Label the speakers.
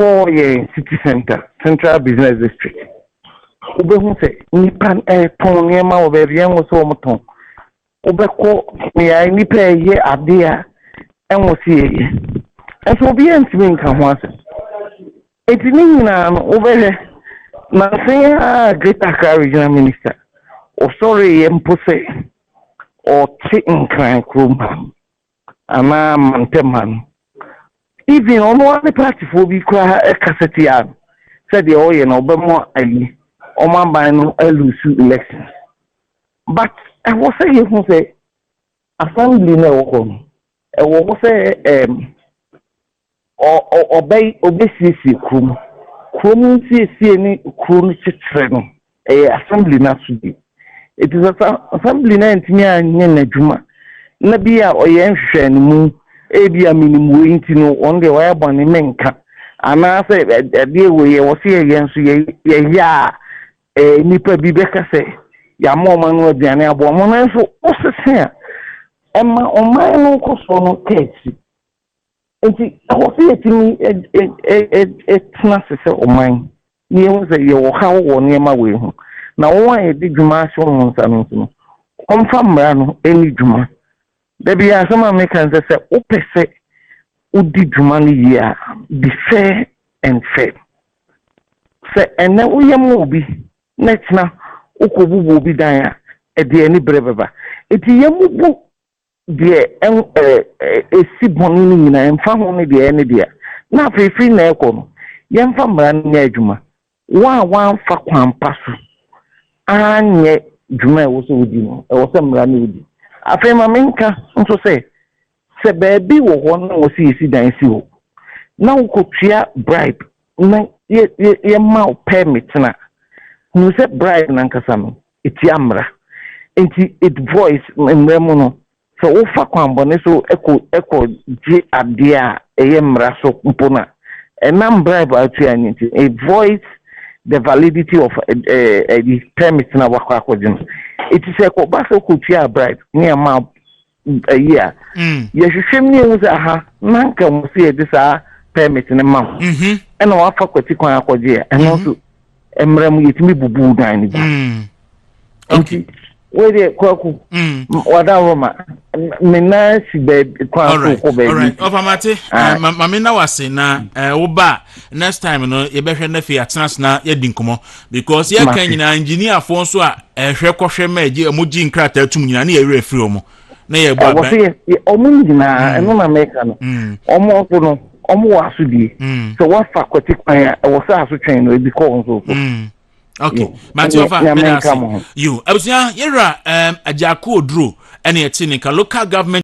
Speaker 1: for a city center, central business district. Ube say, Nipan ton near my very young was home ton. Ubeko, me I nip a year up there and was here. And so be answering come once. It's mean over there. Nothing greater regional minister. Or sorry, Empose or chicken crank room. Ama manteman. Even on one party for we cry a cassette said the oil and Obama Ali, Oman by no elusive elections. But I was saying, who say, assembly no home. I was say, obey Krum. Krum see any Krum chitren, assembly not to be. It is assembly 19 years in Juma. Nabia or Yanshan Moo, Abia minimum waiting on the wire bonny menka. And I said, a dear way I was here against ya, a nipper Bibeka say, ya mom was the annual woman. So, what's the here? Emma on my local son of Casey. And I was here to me a snasses of mine. Near say you how or near my way. Now, why did you march on something? Come from Rano, any Juma. There be some Americans that say, Opese, Udi Jumani ya, be fair and fair. Say, and now we are movie. Next now, Ukubu will be there at the any breva. It is Yamubu, dear, a sibonina and found only the any dear. Now, free Nelcom, young from Juma. One for Quam Passu. And yet, Juma was with you, or some running. I feel my menka, so say, baby, one was see dance you. Now could cheer bribe, ye mouth permit na. Who said bribe nankasam, it's yamra. And it voice in Remono. So, Ufa Quamboneso echo J. Abdia, a yamra so upona. And non bribe out here, a voice the validity of the permit na Wakakojin. It is a Kobaso Kutia bribe near Mount a year. Yes, you should news Nanka will see this permit in a month. And our faculty and also Emram with me boo dining. Okay. Where the Kwaku, whatever, Menace bed, all right.
Speaker 2: Opamate, Mamina was saying now, Oba, next time, you better never at Sansna, Yedinkomo, because you can engineer for so a Shekoshe Meji, a Mujin crater to me, and a refrumo. Nay, I was here, Omundina, and no American, almost almost so what faculty I was asked to train because also. Okay, Matthew, you, I was Agyarko Oduro, and it's in a local government.